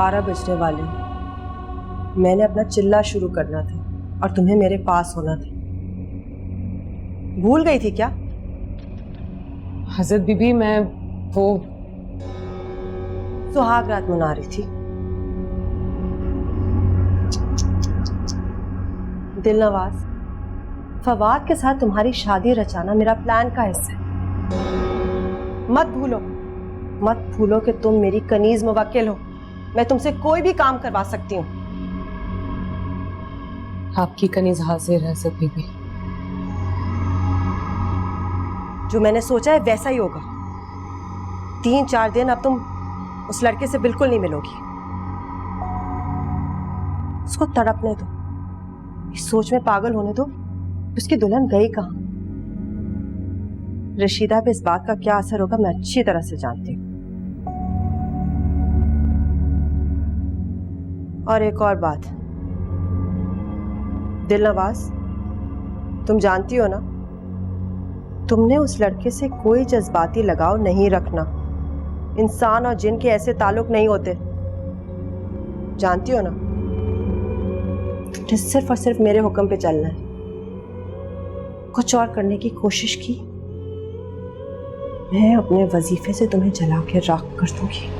12 बजने वाले हैं। मैंने अपना चिल्ला शुरू करना था और तुम्हें मेरे पास होना था। भूल गई थी क्या? हजरत बीबी, मैं वो सुहाग रात मना रही थी। दिलनवाज, फवाद के साथ तुम्हारी शादी रचाना मेरा प्लान का हिस्सा है। मत भूलो कि तुम मेरी कनीज मुवक्किल हो। मैं तुमसे कोई भी काम करवा सकती हूँ। आपकी कनीज हाजिर है हजरत बीबी। जो मैंने सोचा है वैसा ही होगा। 3-4 दिन अब तुम उस लड़के से बिल्कुल नहीं मिलोगी। उसको तड़पने दो, इस सोच में पागल होने दो उसकी दुल्हन गई कहां। रशीदा पे इस बात का क्या असर होगा मैं अच्छी तरह से जानती हूँ। और एक और बात, दिलनवाज, तुम जानती हो ना, तुमने उस लड़के से कोई जज्बाती लगाव नहीं रखना। इंसान और जिन के ऐसे ताल्लुक नहीं होते, जानती हो ना। तुमने सिर्फ और सिर्फ मेरे हुक्म पे चलना है। कुछ और करने की कोशिश की, मैं अपने वजीफे से तुम्हें जला के राख कर दूंगी।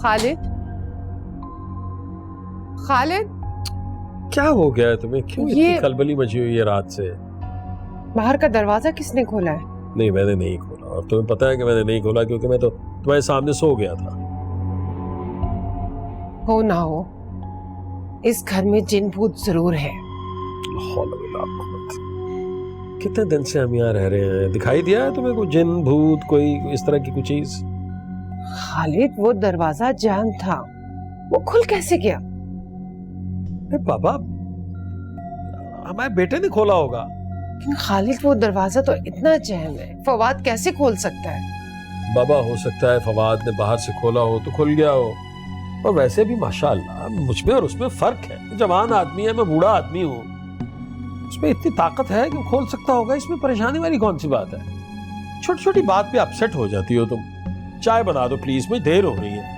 खालिद, खालिद, क्या हो गया है तुम्हें? क्यों इतनी खलबली मची हुई है रात से? बाहर का दरवाजा किसने खोला है? नहीं, मैंने नहीं खोला। और तुम्हें पता है कि मैंने नहीं खोला क्योंकि मैं तो तुम्हारे सामने सो गया था। हो ना हो, इस घर में जिन भूत जरूर है। कितने दिन से हम यहाँ रह रहे हैं, दिखाई दिया है तुम्हें कोई जिन भूत, कोई इस तरह की कोई चीज? खालिद, वो दरवाजा जाम था, वो खुल कैसे गया? पापा, हमारे बेटे ने खोला होगा। लेकिन खालिद, वो दरवाजा तो इतना जैम है, फवाद कैसे खोल सकता है? बाबा, हो सकता है फवाद ने बाहर से खोला हो तो खुल गया हो। और वैसे भी माशाल्लाह मुझ में और उसमें फर्क है। जवान आदमी है, मैं बूढ़ा आदमी हूँ। उसमें इतनी ताकत है कि खोल सकता होगा। इसमें परेशानी वाली कौन सी बात है? छोटी छोटी बात पे अपसेट हो जाती हो तुम। चाय बना दो प्लीज, मुझे देर हो रही है।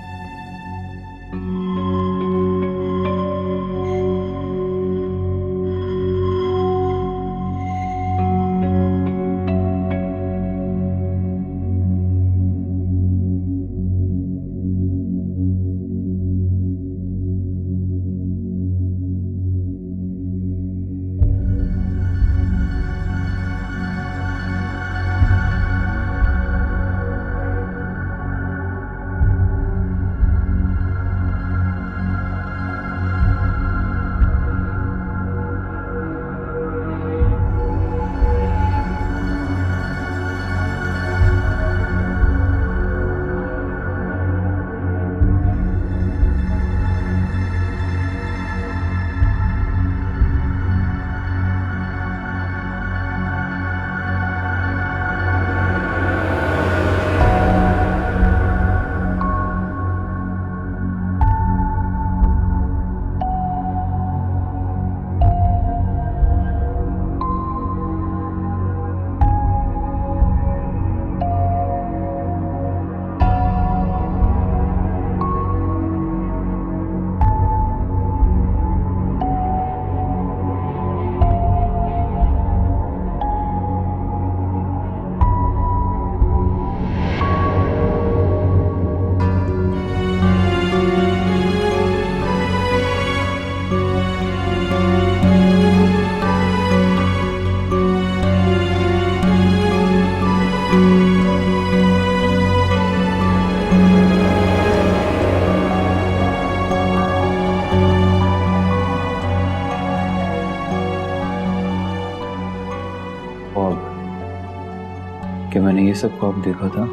सब ख्वाब देखा था?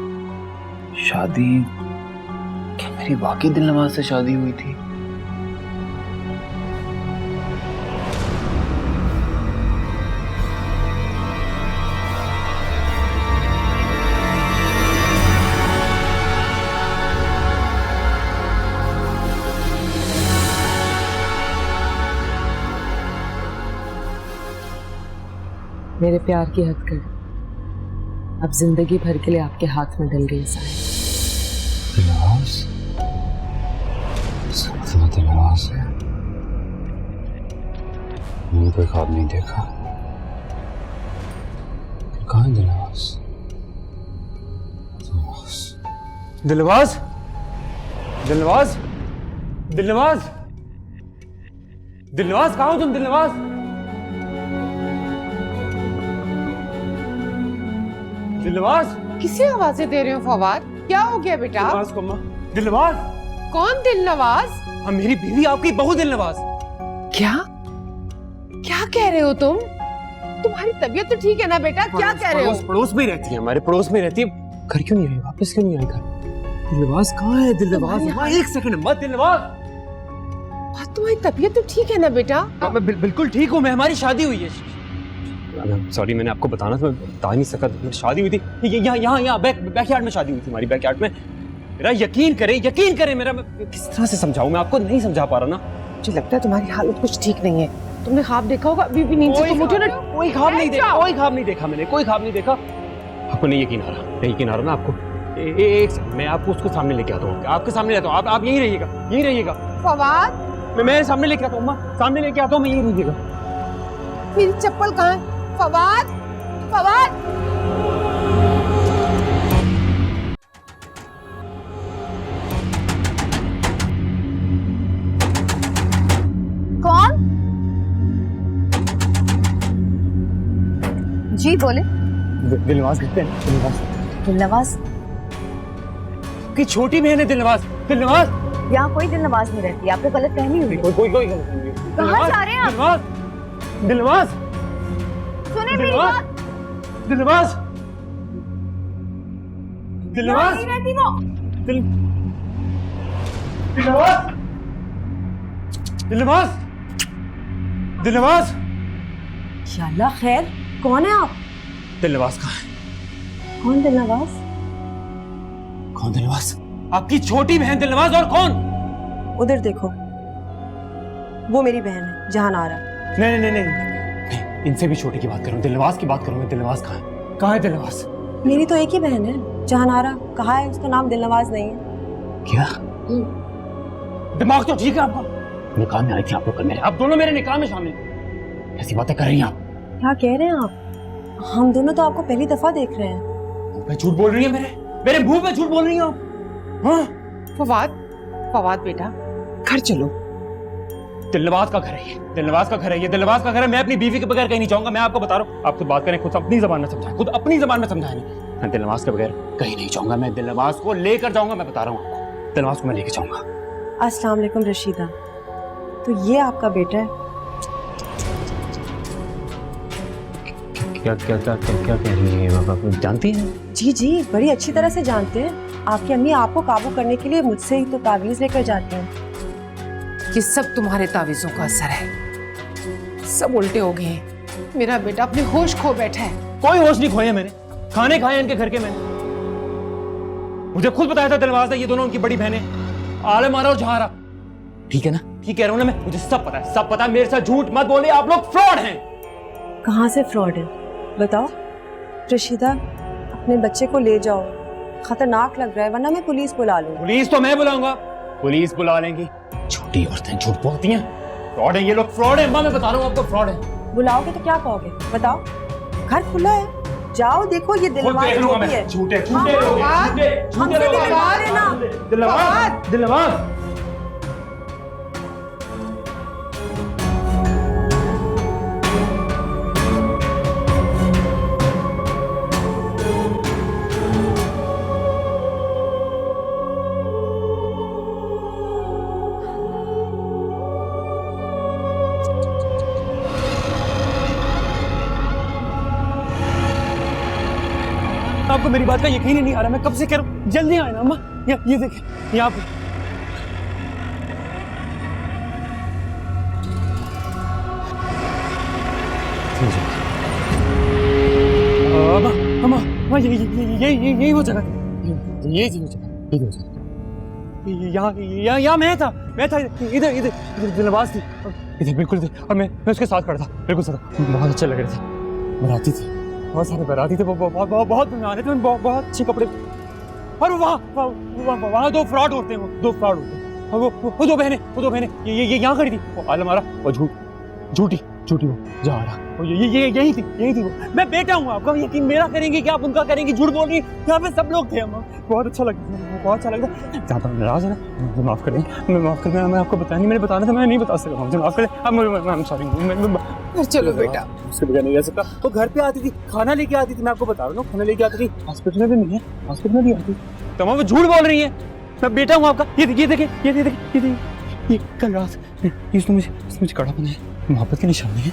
शादी? क्या मेरी वाकई दिलनवाज से शादी हुई थी? मेरे प्यार की हद कर, अब जिंदगी भर के लिए आपके हाथ में डल गई साहिल। दिलनवाज? सपना दिलनवाज है? मैंने कोई ख्वाब नहीं देखा। कहाँ है दिलनवाज? दिलनवाज, दिलनवाज, दिलनवाज, दिलनवाज, कहाँ हो तुम? दिलनवाज, दिलनवाज, किसे आवाजें दे रहे हो फवाद? क्या हो गया बेटा? दिलनवाज को अम्मा। दिलनवाज, कौन दिलनवाज? हम मेरी बीवी आपकी बहू दिलनवाज। क्या क्या कह रहे हो तुम? तुम्हारी तबीयत तो ठीक है ना बेटा? क्या कह रहे हो? पड़ोस में ही रहती है, हमारे पड़ोस में रहती है। घर क्यों नहीं आई? वापस क्यों नहीं आई घर? दिलनवाज कहाँ है? दिलनवाज, अम्मा एक सेकंड मत। दिलनवाज, तुम्हारी तबीयत तो ठीक है ना बेटा? मैं बिल्कुल ठीक हूँ। मैं, हमारी शादी हुई है। सॉरी, मैंने आपको बताना था, मैं बता नहीं सका। शादी हुई थी यहाँ बैकयार्ड में शादी हुई थी हमारी, बैकयार्ड में। मेरा यकीन करें मेरा। मैं किस तरह से समझाऊं? मैं आपको नहीं समझा पा रहा ना। मुझे लगता है तुम्हारी हालत कुछ ठीक नहीं है। तुमने ख्वाब देखा होगा, अभी भी नींद से तुम उठो ना। कोई ख्वाब नहीं देखा, कोई ख्वाब नहीं देखा मैंने, कोई ख्वाब नहीं देखा। आपको नहीं यकीन आ रहा? नहीं यकीन आ रहा ना आपको? एक सेकंड, मैं आपको उसको सामने लेके आता हूँ, आपके सामने आता हूँ। आप यहीं रहिएगा। फवाद, मैं सामने लेके आता हूँ अम्मा, सामने लेके आता हूँ। मैं यहीं रहिएगा। मेरी चप्पल कहाँ है? फवाद, फवाद, कौन? जी बोले। दिलनवाज कहते हैं। दिलनवाज? की छोटी बहन है दिलनवाज। यहाँ कोई दिलनवाज नहीं रहती, आपको गलत फहमी हुई। कोई गलत नहीं है। कहाँ जा रहे हैं आप? दिलनवाज, सुने मेरी बात। दिलनवाज, यहाँ नहीं रहती वो। दिलनवाज। या अल्लाह, खैर कौन है आप? दिलनवाज कहाँ है? कौन दिलनवाज? कौन दिलनवाज? आपकी छोटी बहन दिलनवाज, और कौन? उधर देखो, वो मेरी बहन है जहानारा। नहीं, इनसे भी छोटी की बात करूं, दिलनवाज की बात करूं मैं। दिलनवाज कहाँ है? कहाँ है दिलनवाज? मेरी तो एक ही बहन है जहानारा। कहा है उसका नाम दिलनवाज नहीं है। क्या? दिमाग तो ठीक है आपका? निकाह में आई थी आप लोग कल मेरे, आप दोनों मेरे निकाह में शामिल। ऐसी बातें कर रही हैं आप? क्या कह रहे हैं आप? हम दोनों तो आपको पहली दफा देख रहे हैं। मुंह पे झूठ बोल रही है, मेरे मुंह पे झूठ बोल रही हैं आप। हाँ? फवाद बेटा, घर चलो। दिलनवाज का घर है ये, दिलनवाज का घर है ये, दिलनवाज का घर है। मैं अपनी बीवी के बगैर कहीं नहीं जाऊंगा। मैं आपको बता रहा हूँ, आप खुद बात करें, खुद अपनी जबान में समझाएं, खुद अपनी जबान में समझाएं। मैं दिलनवाज के बगैर कहीं नहीं जाऊंगा। मैं दिलनवाज को लेकर जाऊंगा, मैं बता रहा हूँ आपको। दिलनवाज को मैं लेकर जाऊंगा। अस्सलाम वालेकुम रशीदा, तो ये आपका बेटा है? क्या कह रही है आप जानती हैं? जी, बड़ी अच्छी तरह से जानते हैं। आपकी अम्मी आपको काबू करने के लिए मुझसे ही तो तावीज लेकर जाती हैं। ये सब तुम्हारे तावीजों का असर है, सब उल्टे हो गए हैं। मेरा बेटा अपने होश खो बैठा है। कोई होश नहीं खोए मैंने, खाने खाए इनके घर के मैंने। मुझे खुद बताया था दिलनवाज ने, ये दोनों उनकी बड़ी बहनें, आलम और जहारा। ठीक है ना? ठीक कह रहा हूं ना मैं? मुझे सब पता है, सब पता है। मेरे साथ झूठ मत बोले, आप लोग फ्रॉड हैं। कहाँ से फ्रॉड है बताओ? रशीदा, अपने बच्चे को ले जाओ, खतरनाक लग रहा है, वरना मैं पुलिस बुला लूंगी। पुलिस तो मैं बुलाऊंगा, पुलिस बुला लेंगी। छोटी औरतें झूठ बोलती हैं, फ्रॉड है ये लोग, फ्रॉड है। मैं बता रहा हूँ आपको, फ्रॉड है। बुलाओगे तो क्या कहोगे बताओ? घर खुला है, जाओ देखो। ये दिलनवाज जो भी है, झूठे हमसे भी मिलवा लेना। दिलनवाज। आपको मेरी बात का यकीन ही नहीं आ रहा। मैं कब से कह रहा हूँ जल्दी आए ना अम्मा। ये देखें यहाँ पे। अम्मा यही वो जगह, यही वो जगह। यहाँ मैं था इधर दिलनवाज थी इधर, बिल्कुल इधर। और मैं उसके साथ खड़ा था, बिल्कुल साथ। बहुत अच्छे लग रहे थे, बराती थे, बहुत सारे बराती थे, बहुत मेहमान थे, बहुत अच्छे कपड़े। और वहाँ दो फ्रॉड होते हैं, दो फ्रॉड होते हैं। और वो दो बहनें ये यहाँ खड़ी थी। वो आलम आ रहा, वो झूठी वो जा रहा, वो यही थी वो। मैं बेटा हूँ आपका, यकीन मेरा करेंगे कि आप उनका करेंगे? झूठ बोल रही है। यहाँ पे सब लोग थे अम्मा, बहुत अच्छा लगा। ज़्यादा नाराज है ना, मुझे माफ़ कर दें, माफ़ कर दें। मैं आपको बताया नहीं, मैंने बताना था, मैं नहीं बता सका, मुझे माफ़ कर दें। अब मैं सॉरी। चलो बेटा, उसके बगैर नहीं रह सकता। वो घर पे आती थी, खाना लेके आती थी, मैं आपको बता रहा हूँ, खाना लेके आती थी। हॉस्पिटल में भी नहीं है, हॉस्पिटल में भी आती। तमाम वो झूठ बोल रही है। मैं बेटा हूँ आपका। ये देखिए ये कल रात इसने मुझे कड़ा बनाया, मोहब्बत की निशानी है।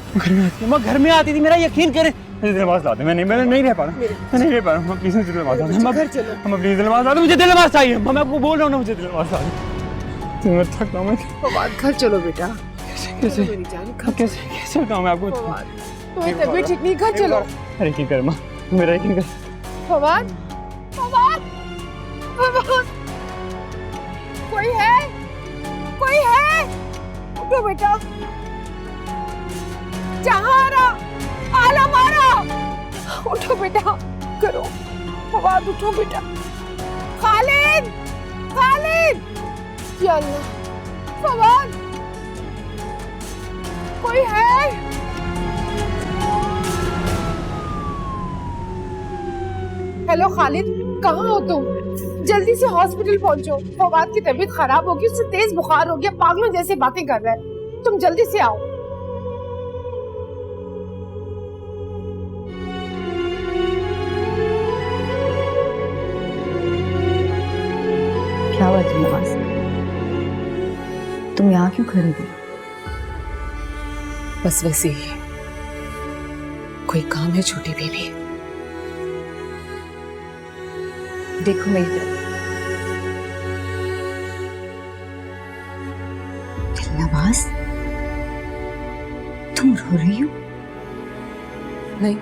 घर में आती थी, मेरा यकीन करें। मुझे दिलनवाज ला दे, मैं नहीं रह पा रहा। प्लीज मुझे दिलनवाज ला दे, प्लीज दिलनवाज ला दे, मुझे दिलनवाज चाहिए। मैं आपको बोल रहा हूँ ना, मुझे दिलनवाज ला दे। मैं थक रहा हूँ। घर चलो बेटा। कैसे बताऊँ मैं आपको? तुम्हारी तबीयत ठीक नहीं, घर चलो। अरे यकीन कर माँ, मेरा यकीन कर। फवाद, कोई है? उठो बेटा। जहारा, आलम आ रहा। उठो बेटा, करो। फवाद उठो बेटा। खालिद, या अल्लाह। फवाद, कोई है? हेलो खालिद, कहाँ हो तुम? जल्दी से हॉस्पिटल पहुंचो। फवाद की तबीयत खराब होगी, उससे तेज बुखार हो गया, पागलों जैसी बातें कर रहा है। तुम जल्दी से आओ। क्या हुआ दिलनवाज, तुम यहाँ क्यों खड़ी थी? बस वैसे ही कोई काम है छोटी बीबी। देखो मेरी तरफ। दिलनवाज, तुम रो रही हो? नहीं,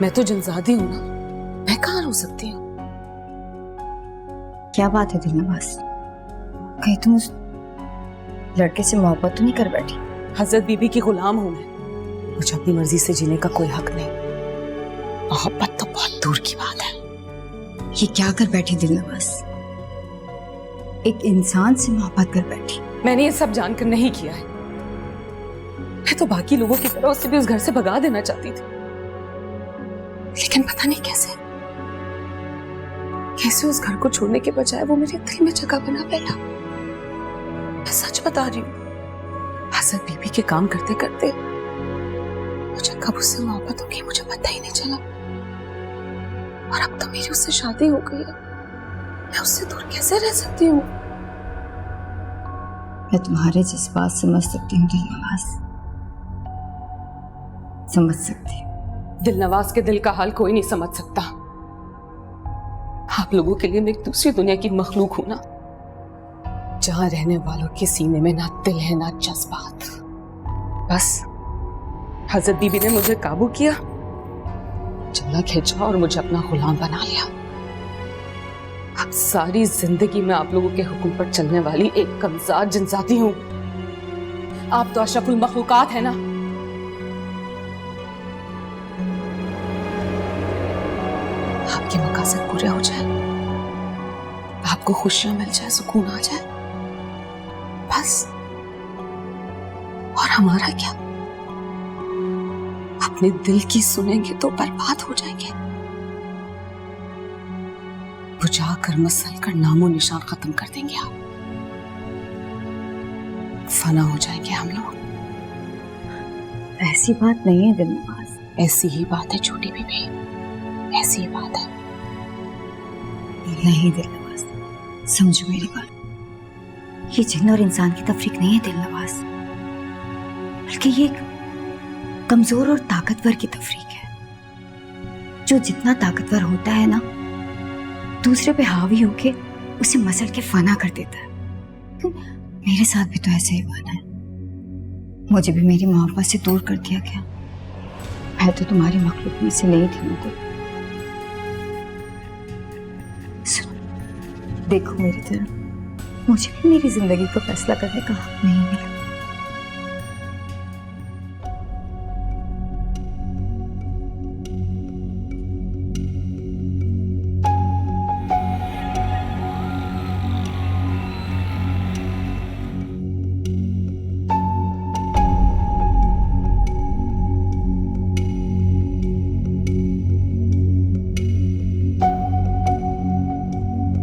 मैं तो जनजादी हूं ना, मैं कहाँ रो सकती हूँ? क्या बात है दिलनवाज, कहीं तुम उस लड़के से मोहब्बत तो नहीं कर बैठी? हजरत बीबी की गुलाम हूं मैं, मुझे अपनी मर्जी से जीने का कोई हक नहीं। मोहब्बत तो बहुत दूर की बात है। ये क्या कर बैठी दिलनवाज? एक इंसान से मोहब्बत कर बैठी। मैंने ये सब जानकर नहीं किया है। मैं तो बाकी लोगों की तरह उससे भी उस घर से भगा देना चाहती थी, लेकिन पता नहीं कैसे उस घर को छोड़ने के बजाय वो मेरे दिल में जगह बना बैठा। मैं सच बता रही हूँ, हजरत बीबी के काम करते करते मुझे कब उससे मोहब्बत हो गई मुझे पता ही नहीं चला। और अब तो मेरी उससे शादी हो गई है, मैं उससे दूर कैसे रह सकती हूँ? मैं तुम्हारे जज्बात समझ सकती हूँ दिलनवाज, समझ सकती हूँ। दिलनवाज के दिल का हाल कोई नहीं समझ सकता। आप लोगों के लिए मैं एक दूसरी दुनिया की मखलूक हूं ना, जहां रहने वालों के सीने में ना दिल है ना जज्बात। बस हजरत बीबी ने मुझे काबू किया, चला खींचा और मुझे अपना गुलाम बना लिया। अब सारी जिंदगी मैं आप लोगों के हुक्म पर चलने वाली एक कमजार जिनजाती हूं। आप तो अशरफुल मखलूकात है ना। आपके मकासद पूरे हो जाए, आपको खुशियां मिल जाए, सुकून आ जाए, बस। और हमारा क्या? अपने दिल की सुनेंगे तो बर्बाद हो जाएंगे, बुझा कर मसल कर नामो निशान खत्म कर देंगे आप, फना हो जाएंगे हम लोग। ऐसी बात नहीं है दिलनवाज। ऐसी ही बात है छोटी बीबी, ऐसी ही बात है। नहीं दिलनवाज, समझो मेरी बात। ये जिन्न और इंसान की तफरीक नहीं है दिलनवाज, बल्कि ये एक कमजोर और ताकतवर की तफरीक है। जो जितना ताकतवर होता है ना, दूसरे पे हावी होके उसे मसल के फना कर देता है। मेरे साथ भी तो ऐसे ही बना है। मुझे भी मेरी मोहब्बत से दूर कर दिया गया। मैं तो तुम्हारी मखलूक में से नहीं थी मुकुल। सुनो, देखो मेरी तरफ, मुझे भी मेरी जिंदगी को फैसला करने का हक नहीं मिला।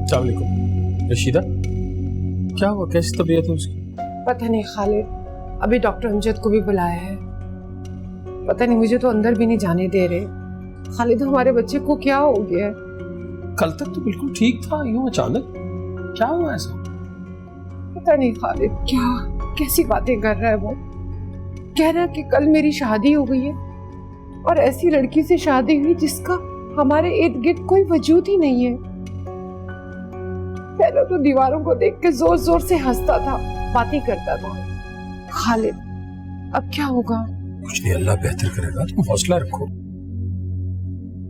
अस्सलाम वालेकुम। रशीदा, क्या हुआ? कैसी तबीयत है उसकी? पता नहीं खालिद, अभी डॉक्टर अमजद को भी बुलाया है। पता नहीं, मुझे तो अंदर भी नहीं जाने दे रहे। खालिद, हमारे बच्चे को क्या हो गया है? कल तक तो बिल्कुल ठीक था, यूं अचानक क्या हुआ ऐसा? पता नहीं खालिद, क्या कैसी बातें कर रहा है वो। कह रहा है कि कल मेरी शादी हो गई है और ऐसी लड़की से शादी हुई जिसका हमारे इर्द गिर्द कोई वजूद ही नहीं है। पहले तो दीवारों को देख के जोर जोर से हंसता था, बातें करता था। खालिद, अब क्या होगा? कुछ नहीं, अल्लाह बेहतर करेगा, तुम हौसला रखो।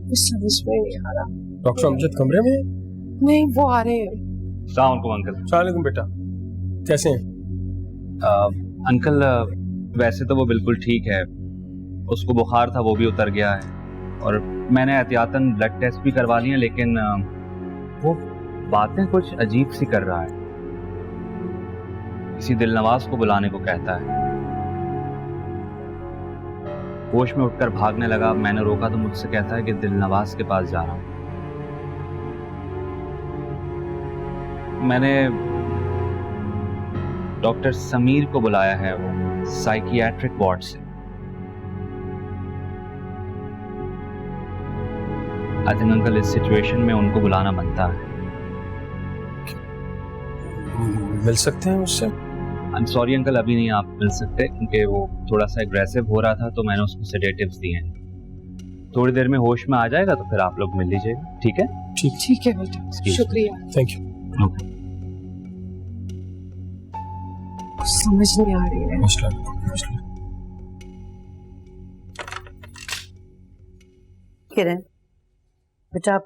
कुछ समझ में नहीं आ रहा। डॉक्टर अमजद कमरे में? नहीं, वो आ रहे हैं। अस्सलाम वालेकुम अंकल। अस्सलाम वालेकुम बेटा, कैसे हैं? अंकल वैसे तो वो बिल्कुल ठीक है, उसको बुखार था वो भी उतर गया है और मैंने एहतियातन ब्लड टेस्ट भी करवा लिया, लेकिन वो बातें कुछ अजीब सी कर रहा है। किसी दिलनवाज को बुलाने को कहता है। होश में उठकर भागने लगा, मैंने रोका तो मुझसे कहता है कि दिलनवाज के पास जा रहा हूं। मैंने डॉक्टर समीर को बुलाया है, वो साइकियाट्रिक वार्ड से। आई थिंक अंकल इस सिचुएशन में उनको बुलाना बनता है। मिल सकते हैं उससे? आई एम सॉरी अंकल, अभी नहीं आप मिल सकते क्योंकि वो थोड़ा सा एग्रेसिव हो रहा था, तो मैंने उसको सेडेटिव्स दिए हैं। थोड़ी देर में होश में आ जाएगा तो फिर आप लोग मिल लीजिएगा, ठीक है? ठीक है बेटा, शुक्रिया। Thank you. ओके। कुछ समझ नहीं आ रही है। हौसला रखो, हौसला। किरण बेटा,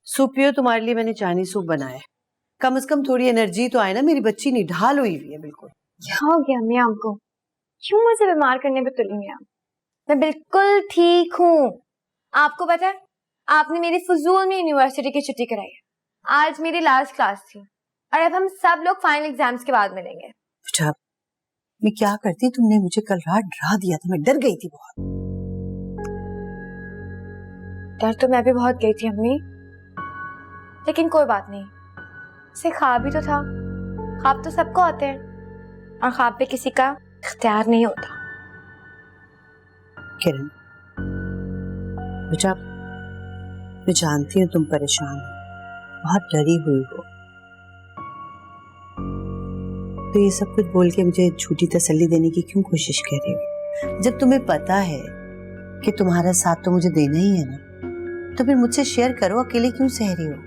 सूप पियो, तुम्हारे लिए मैंने चाइनीज सूप बनाया है। कम से कम थोड़ी एनर्जी तो आए ना, मेरी बच्ची निढाल हुई हुई है बिल्कुल। क्या हो गया अम्मी आपको? क्यों मुझे बीमार करने पे तुली हुई आप? मैं बिल्कुल ठीक हूँ। आपको पता है, आपने मेरी फजूल में यूनिवर्सिटी की छुट्टी कराई है। आज मेरी लास्ट क्लास थी और अब हम सब लोग फाइनल एग्जाम्स के बाद मिलेंगे। बेटा, मैं क्या करती, तुमने मुझे कल रात डरा दिया था, मैं डर गई थी बहुत। डर तो मैं भी बहुत गई थी अम्मी, लेकिन कोई बात नहीं, से ख्वाब ही तो था। ख्वाब तो सबको आते हैं और ख्वाब पे किसी का इख्तियार नहीं होता। किरण बेटा, मैं जानती हूँ तुम परेशान हो, बहुत डरी हुई हो, तो ये सब कुछ बोल के मुझे झूठी तसल्ली देने की क्यों कोशिश कर रही हो? जब तुम्हें पता है कि तुम्हारा साथ तो मुझे देना ही है ना, तो फिर मुझसे शेयर करो, अकेले क्यों सह रही हो?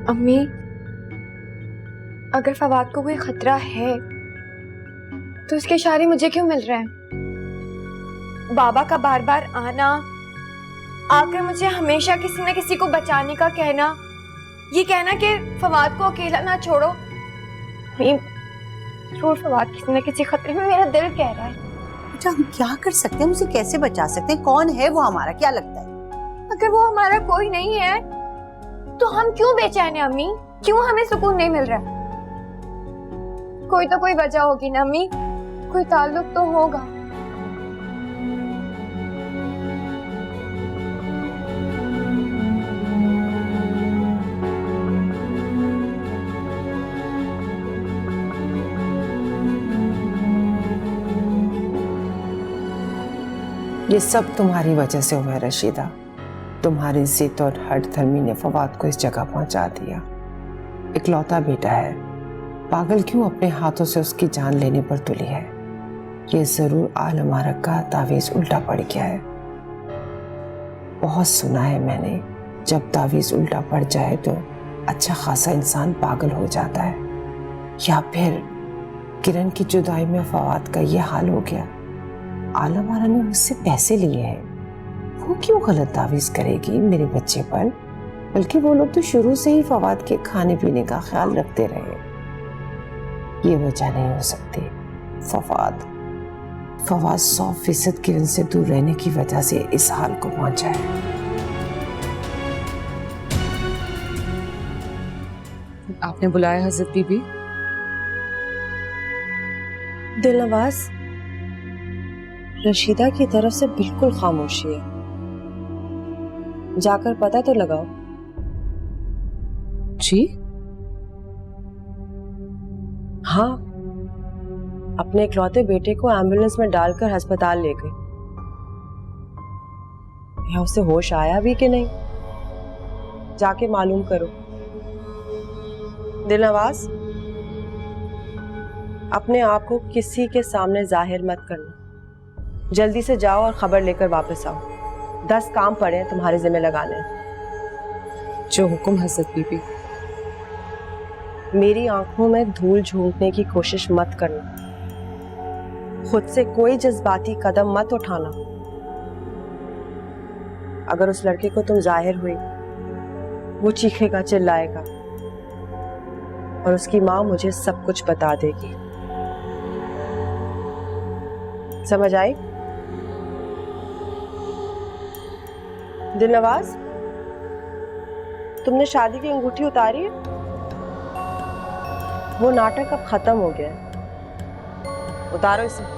अम्मी, अगर फवाद को कोई खतरा है तो उसके इशारे मुझे क्यों मिल रहे हैं? बाबा का बार बार आना, आकर मुझे हमेशा किसी न किसी को बचाने का कहना, ये कहना कि फवाद को अकेला ना छोड़ो। जरूर फवाद किसी न किसी खतरे में, मेरा दिल कह रहा है। बेटा, हम क्या कर सकते हैं, उसे कैसे बचा सकते हैं? कौन है वो हमारा, क्या लगता है? अगर वो हमारा कोई नहीं है तो हम क्यों बेचैन हैं अम्मी? क्यों हमें सुकून नहीं मिल रहा? कोई तो कोई वजह होगी ना अम्मी, कोई ताल्लुक तो होगा। ये सब तुम्हारी वजह से हुआ है रशीदा। तुम्हारी जिद और हठधर्मी ने फवाद को इस जगह पहुंचा दिया। इकलौता बेटा है, पागल क्यों अपने हाथों से उसकी जान लेने पर तुली है? ये जरूर आलम आरक का तावीज उल्टा पड़ गया है। बहुत सुना है मैंने, जब तावीज उल्टा पड़ जाए तो अच्छा खासा इंसान पागल हो जाता है। या फिर किरण की जुदाई में फवाद का ये हाल हो गया। आलम आरा ने मुझसे पैसे लिए हैं, वो क्यों गलत तावीज करेगी मेरे बच्चे पर? बल्कि वो लोग तो शुरू से ही फवाद के खाने पीने का ख्याल रखते रहे। ये वजह नहीं हो सकती। फवाद 100% किरण से दूर रहने की वजह से इस हाल को पहुंचा है। आपने बुलाया हजरत बीबी? दिलनवाज, रशीदा की तरफ से बिल्कुल खामोशी है, जाकर पता तो लगाओ। जी? हाँ, अपने इकलौते बेटे को एम्बुलेंस में डालकर अस्पताल ले गई। या उसे होश आया भी कि नहीं, जाके मालूम करो। दिलनवाज, अपने आप को किसी के सामने जाहिर मत करना। जल्दी से जाओ और खबर लेकर वापस आओ। 10 काम पड़े हैं तुम्हारे जिम्मे लगाने। जो हुक्म हजरत बीबी। मेरी आंखों में धूल झोंकने की कोशिश मत करना। खुद से कोई जज्बाती कदम मत उठाना। अगर उस लड़के को तुम जाहिर हुई, वो चीखेगा, चिल्लाएगा और उसकी माँ मुझे सब कुछ बता देगी। समझ आई? दिलनवाज, तुमने शादी की अंगूठी उतारी है? वो नाटक अब खत्म हो गया है, उतारो इसे।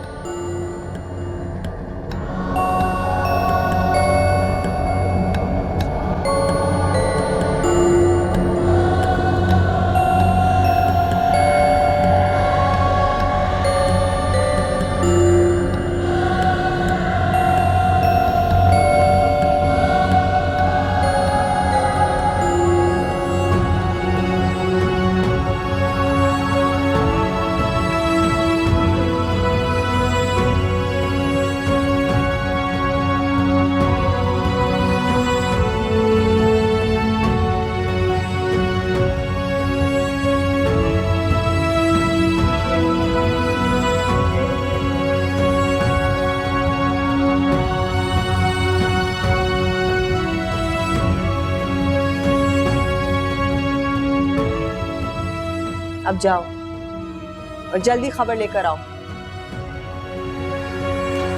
अब जाओ और जल्दी खबर लेकर आओ।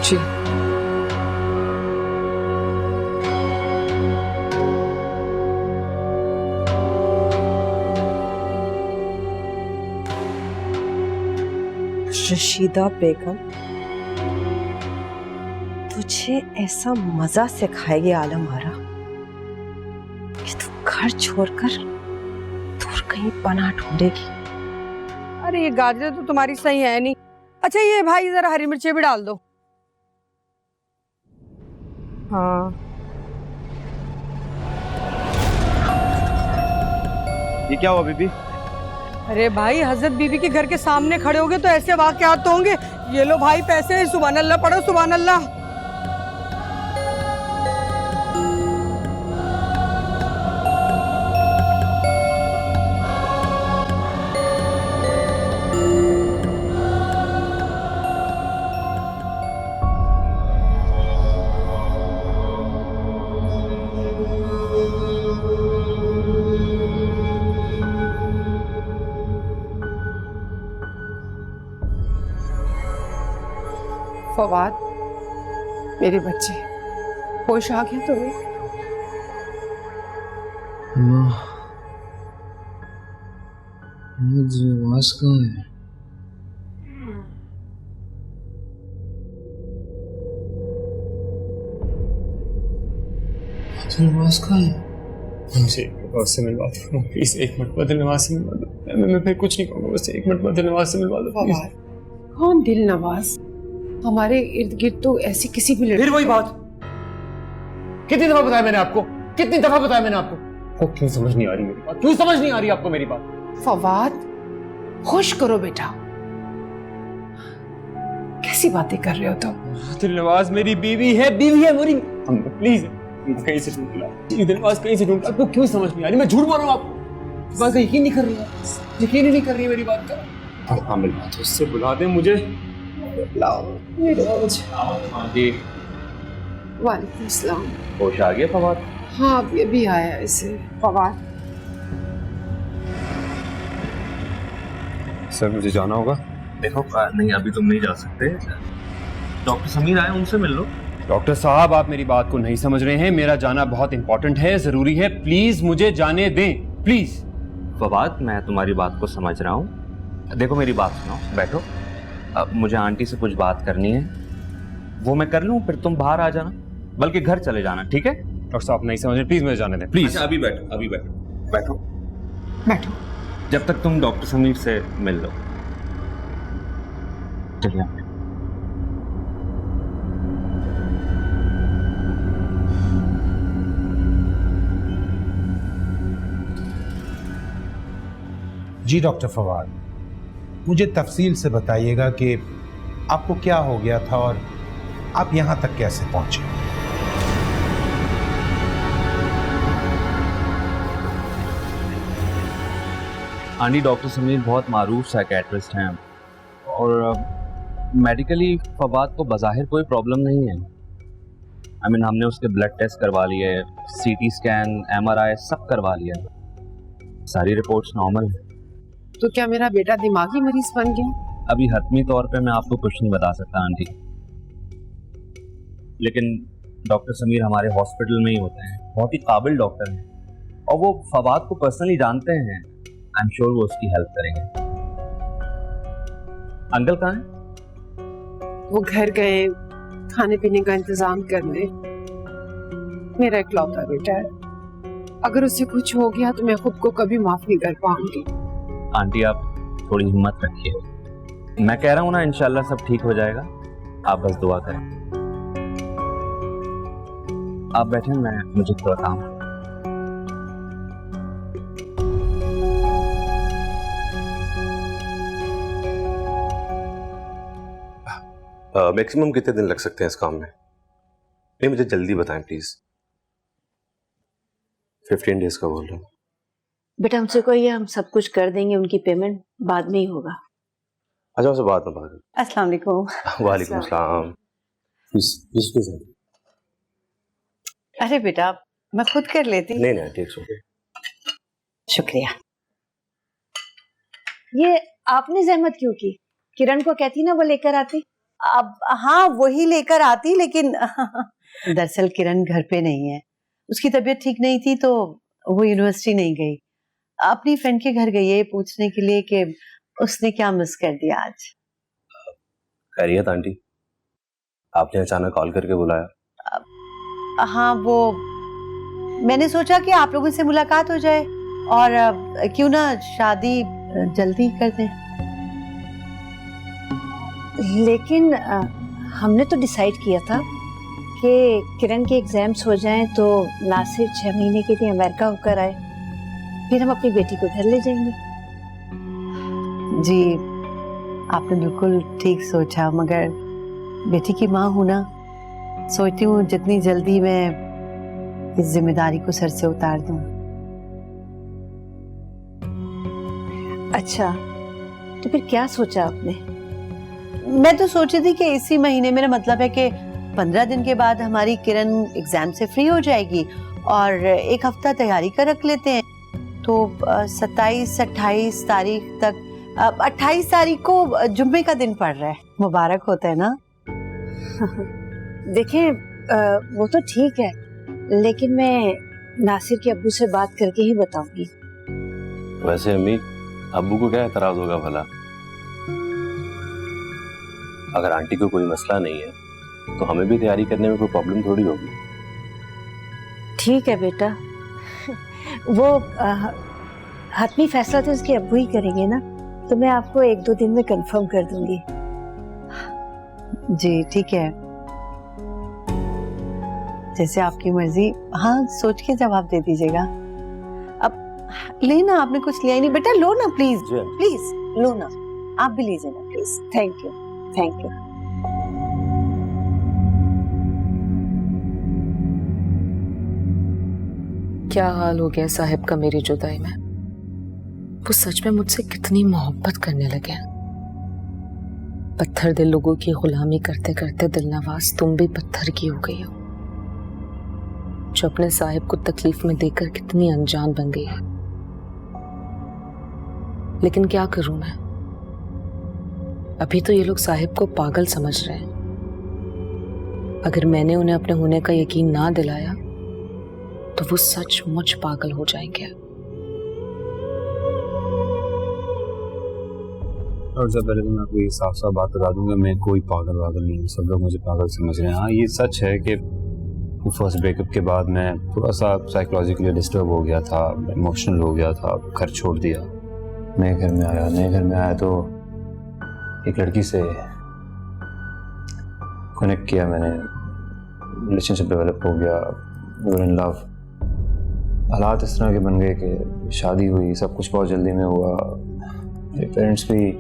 जी। रशीदा बेगम, तुझे ऐसा मजा सिखाएगी आलम आरा कि तू घर छोड़कर दूर कहीं पनाह ढूंढेगी। अरे ये गाजर तो तुम्हारी सही है नहीं। अच्छा ये भाई जरा हरी मिर्ची भी डाल दो। हाँ, ये क्या हुआ बीबी? अरे भाई हजरत बीबी के घर के सामने खड़े होगे तो ऐसे वाकयात तो होंगे। ये लो भाई पैसे, सुभान अल्लाह पढ़ो, सुभान अल्लाह। फवाद, मेरे बच्चे, होश आ गया तुम्हें? दिलनवाज कहाँ है? दिलनवाज कहाँ है? मुझे दिलनवाज से मिलवा दो प्लीज, एक मिनट बाद दिलनवाज से मिलवा दो। मैं फिर कुछ नहीं कहूँगा, बस एक मिनट बाद दिलनवाज से मिलवा दो प्लीज। कौन दिलनवाज? हमारे इर्द गिर्द तो ऐसी किसी भी लड़की। फिर वही बात, कितनी दफा बताया मैंने आपको, कितनी दफा बताया मैंने आपको? वो क्यों समझ नहीं आ रही मेरी बात? क्यों समझ नहीं आ रही आपको मेरी बात? फवाद, होश करो बेटा, कैसी बातें कर रहे हो तुम? दिलनवाज मेरी बीवी है मेरी। प्लीज कहीं से ढूंढ ला, ये दिलवाज कहीं से ढूंढ ला। आपको क्यों समझ नहीं आ रही? मैं झूठ बोल रहा हूँ आपको, इस बात का यकीन नहीं कर रही है, यकीन ही नहीं कर रही है मेरी बात का। हाँ मिल बात, उससे बुला दे मुझे। जी वालेकुम सलाम। होश आ गया फवाद? हाँ अभी आया इसे फवाद। सर मुझे जाना होगा। देखो नहीं अभी तुम नहीं जा सकते, डॉक्टर समीर आए उनसे मिल लो। डॉक्टर साहब आप मेरी बात को नहीं समझ रहे हैं, मेरा जाना बहुत इंपॉर्टेंट है, जरूरी है, प्लीज मुझे जाने दें प्लीज। फवाद मैं तुम्हारी बात को समझ रहा हूँ, देखो मेरी बात सुनो, बैठो। मुझे आंटी से कुछ बात करनी है, वो मैं कर लूँ, फिर तुम बाहर आ जाना, बल्कि घर चले जाना, ठीक है? डॉक्टर साहब नहीं समझ रहे, प्लीज मुझे जाने दें प्लीज। अच्छा, अभी बैठो, अभी बैठो, बैठो बैठो। जब तक तुम डॉक्टर समीर से मिल लो। चलिए जी डॉक्टर फवाद, मुझे तफसील से बताइएगा कि आपको क्या हो गया था और आप यहां तक कैसे पहुंचे। आंटी डॉक्टर समीर बहुत मारूफ साइकेट्रिस्ट हैं और मेडिकली फवाद को बज़ाहिर कोई प्रॉब्लम नहीं है। हमने उसके ब्लड टेस्ट करवा लिए, सीटी स्कैन, एमआरआई सब करवा लिया, सारी रिपोर्ट्स नॉर्मल है। तो क्या मेरा बेटा दिमागी मरीज बन गया? अभी हतमी तौर पे मैं आपको कुछ नहीं बता सकता आंटी, लेकिन डॉक्टर समीर हमारे हॉस्पिटल में ही होते हैं, बहुत ही काबिल डॉक्टर हैं और वो फवाद को पर्सनली जानते हैं। आई एम श्योर वो उसकी हेल्प करेंगे। अंकल कहाँ हैं? वो घर गए खाने पीने का इंतजाम करने। मेरा इकलौता बेटा है, अगर उससे कुछ हो गया तो मैं खुद को कभी माफ नहीं कर पाऊंगी। आंटी आप थोड़ी हिम्मत रखिए, मैं कह रहा हूँ ना इंशाल्लाह सब ठीक हो जाएगा, आप बस दुआ करें। आप बैठे, मैं मुझे थोड़ा काम है। मैक्सिमम कितने दिन लग सकते हैं इस काम में? नहीं मुझे जल्दी बताएं प्लीज। 15 डेज का बोल रहा हूँ। बेटा हमसे कहिए, हम सब कुछ कर देंगे, उनकी पेमेंट बाद में ही होगा। अच्छा उसे बात में बात करें। अस्सलाम वालेकुम। वालेकुम सलाम। प्लीज अरे बेटा मैं खुद कर लेती। नहीं ठीक है, शुक्रिया। ये आपने जहमत क्यों की? किरण को कहती ना वो लेकर आती। अब हाँ वही लेकर आती, लेकिन दरअसल किरण घर पे नहीं है, उसकी तबीयत ठीक नहीं थी तो वो यूनिवर्सिटी नहीं गई, अपनी फ्रेंड के घर गई है पूछने के लिए कि उसने क्या मिस कर दिया आज। खैरियत आंटी, आपने अचानक कॉल करके बुलाया? हाँ वो मैंने सोचा कि आप लोगों से मुलाकात हो जाए और क्यों ना शादी जल्दी कर दें। लेकिन हमने तो डिसाइड किया था कि किरण के एग्जाम्स हो जाएं तो नासिर 6 महीने के लिए अमेरिका होकर आए, फिर हम अपनी बेटी को घर ले जाएंगे। जी आपने बिल्कुल ठीक सोचा, मगर बेटी की माँ हूं ना, सोचती हूँ जितनी जल्दी मैं इस जिम्मेदारी को सर से उतार दूं। अच्छा तो फिर क्या सोचा आपने? मैं तो सोची थी कि इसी महीने, मेरा मतलब है कि 15 दिन के बाद हमारी किरण एग्जाम से फ्री हो जाएगी और एक हफ्ता तैयारी कर रख लेते हैं, तो 27-28 तारीख तक, 28 तारीख को जुम्मे का दिन पड़ रहा है, मुबारक होता है ना। देखें वो तो ठीक है, लेकिन मैं नासिर के अब्बू से बात करके ही बताऊंगी। वैसे अम्मी अब्बू को क्या एतराज होगा भला? अगर आंटी को कोई मसला नहीं है तो हमें भी तैयारी करने में कोई प्रॉब्लम थोड़ी होगी। ठीक है बेटा, वो हतमी फैसला तो उसके अब्बू ही करेंगे ना, तो मैं आपको 1-2 दिन में कंफर्म कर दूंगी। जी ठीक है, जैसे आपकी मर्जी। हाँ सोच के जवाब दे दीजिएगा। अब लेना, आपने कुछ लिया ही नहीं बेटा, लो ना प्लीज, प्लीज लो ना, आप भी लीजिए ना please. Thank you, thank you. क्या हाल हो गया साहिब का मेरी जुदाई में। वो सच में मुझसे कितनी मोहब्बत करने लगे हैं। पत्थर दिल लोगों की गुलामी करते करते दिलनवाज तुम भी पत्थर की हो गई हो, जो अपने साहिब को तकलीफ में देकर कितनी अनजान बन गई है। लेकिन क्या करूं मैं, अभी तो ये लोग साहिब को पागल समझ रहे हैं। अगर मैंने उन्हें अपने होने का यकीन ना दिलाया तो वो सचमुच पागल हो जाएंगे। और जब पहले तो मैं आपको ये साफ साफ बात बता दूंगा, मैं कोई पागल नहीं हूँ। सब लोग मुझे पागल समझ रहे हैं। हाँ, ये सच है कि फर्स्ट ब्रेकअप के बाद मैं थोड़ा सा साइकोलॉजिकली डिस्टर्ब हो गया था, इमोशनल हो गया था, घर छोड़ दिया। नए घर में आया तो एक लड़की से कनेक्ट किया मैंने, रिलेशनशिप डेवलप हो गया, वी वर इन लव। हालात इस तरह के बन गए कि शादी हुई, सब कुछ बहुत जल्दी में हुआ। मेरे पेरेंट्स भी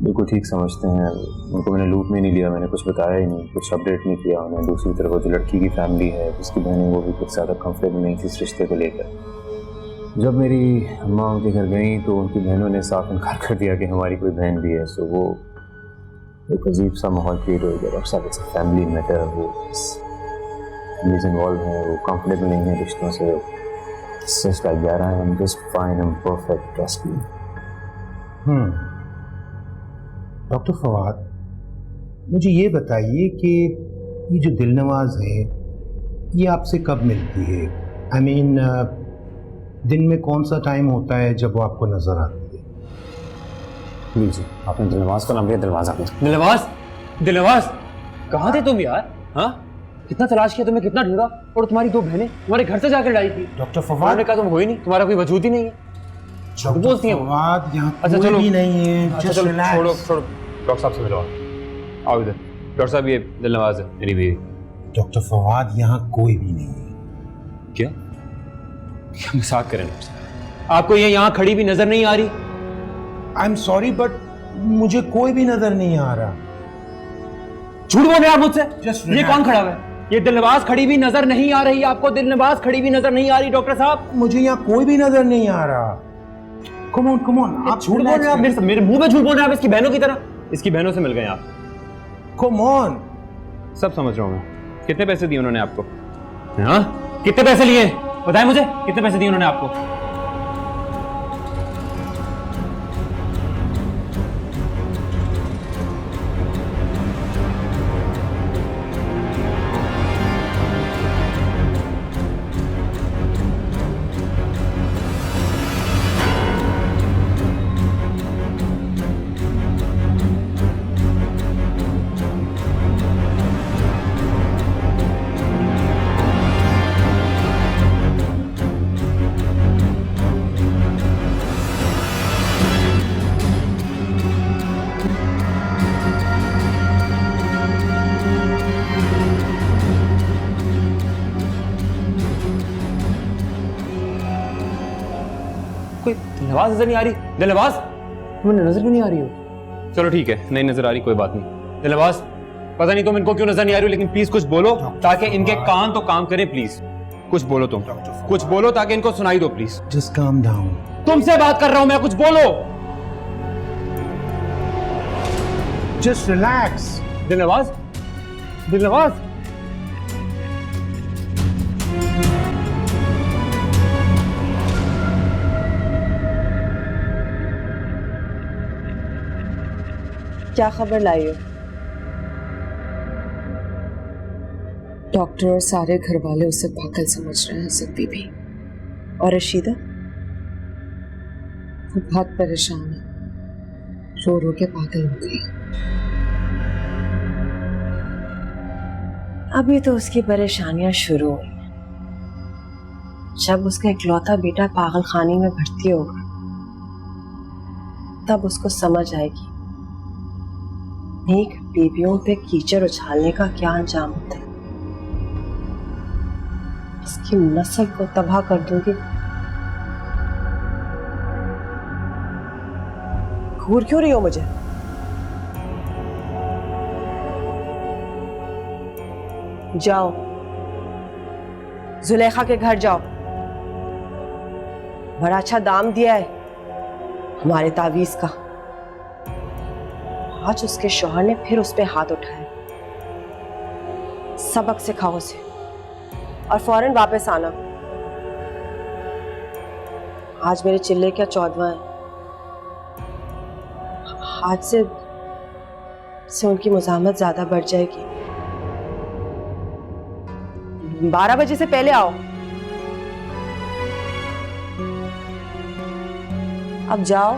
बिल्कुल ठीक समझते हैं, उनको मैंने लूप में नहीं लिया, मैंने कुछ बताया ही नहीं, कुछ अपडेट नहीं किया उन्हें। दूसरी तरफ जो लड़की की फैमिली है, उसकी बहनें, वो भी कुछ ज़्यादा कंफर्टेबल नहीं थी इस रिश्ते को लेकर। जब मेरी अम्मा उनके घर गई तो उनकी बहनों ने साफ इनकार कर दिया कि हमारी कोई बहन भी है। सो वो एक अजीब सा माहौल क्रिएट हो गया। और सब फैमिली मैटर, वो फैमिलीज इन्वॉल्व हैं, वो कंफर्टेबल नहीं है रिश्तों से। Just like that, I am just fine, I am perfect, trust me. Doctor Fawad, मुझे ये बताइए कि ये जो दिलनवाज है ये आपसे कब मिलती है? आई मीन दिन में कौन सा टाइम होता है जब वो आपको नजर आती है? जी, आपने दिलनवाज का नाम लिया। दिलनवाज कहाँ थे तुम यार? हाँ, कितना तलाश किया तुम्हें, कितना ढूंढा। और तुम्हारी दो बहनें तुम्हारे घर से जाकर लाई थी। डॉक्टर फवाद ने कहा तुम हो ही नहीं, तुम्हारा कोई वजूद ही नहीं है। बोलती हैं फवाद, यहाँ अच्छा कोई चलो भी नहीं है। अच्छा Just चलो, relax. छोड़ो डॉक्टर साहब से मिलवाओ। आओ इधर। डॉक्टर साहब, ये दिलनवाज है, मेरी बीवी। डॉक्टर फवाद, यहाँ कोई भी नहीं है। क्या मजाक करें डॉक्टर साहब? आपको ये यहाँ खड़ी भी नजर नहीं आ रही? आई एम सॉरी बट मुझे कोई भी नजर नहीं आ रहा। झूठ बोल रहे हैं आप मुझसे। Just ये relax. कौन खड़ा हुआ है? ये दिलनवाज खड़ी भी नजर नहीं आ रही आपको? दिलनवाज खड़ी भी नजर नहीं आ रही डॉक्टर साहब? मुझे यहाँ कोई भी नजर नहीं आ रहा। कम ऑन, आप झूठ बोल रहे हैं आप मेरे मुंह में, झूठ बोल रहे हैं आप इसकी बहनों की तरह। इसकी बहनों से मिल गए आप। Come on. सब समझ रहा हूँ मैं। कितने पैसे दिए उन्होंने आपको? हाँ, कितने पैसे लिए बताएं मुझे, कितने पैसे दिए उन्होंने आपको? कोई दिलनवाज नजर नहीं आ रही? दिलनवाज, तुम्हें नजर क्यों नहीं आ रही हो? चलो ठीक है, नहीं नजर आ रही, कोई बात नहीं। दिलनवाज, पता नहीं तुम इनको क्यों नजर नहीं आ रही हो, लेकिन प्लीज कुछ बोलो ताकि इनके कान तो काम करें। प्लीज कुछ बोलो, तुम कुछ बोलो ताकि इनको सुनाई दो प्लीज। Just calm down. तुमसे बात कर रहा हूं मैं, कुछ बोलो। Just relax. दिलनवाज, दिलनवाज, क्या खबर लाई हो? डॉक्टर और सारे घर वाले उसे पागल समझ रहे हैं हजरत बीबी। और रशीदा? वो बहुत परेशान है, रो रो के पागल हो गई। अभी तो उसकी परेशानियां शुरू हुई। जब उसका इकलौता बेटा पागल खाने में भर्ती होगा तब उसको समझ आएगी नेक बीवियों पे कीचड़ उछालने का क्या अंजाम होता है। इसकी नस्ल को तबाह कर दूंगी। घूर क्यों रही हो मुझे? जाओ, जुलेखा के घर जाओ। बड़ा अच्छा दाम दिया है हमारे तावीज का। आज उसके शौहर ने फिर उस पे हाथ उठाया। सबक सिखाओ उसे और फौरन वापस आना। आज मेरे चिल्ले का 14वां है। आज से उनकी मुज़ाहमत ज्यादा बढ़ जाएगी। 12 बजे से पहले आओ। अब जाओ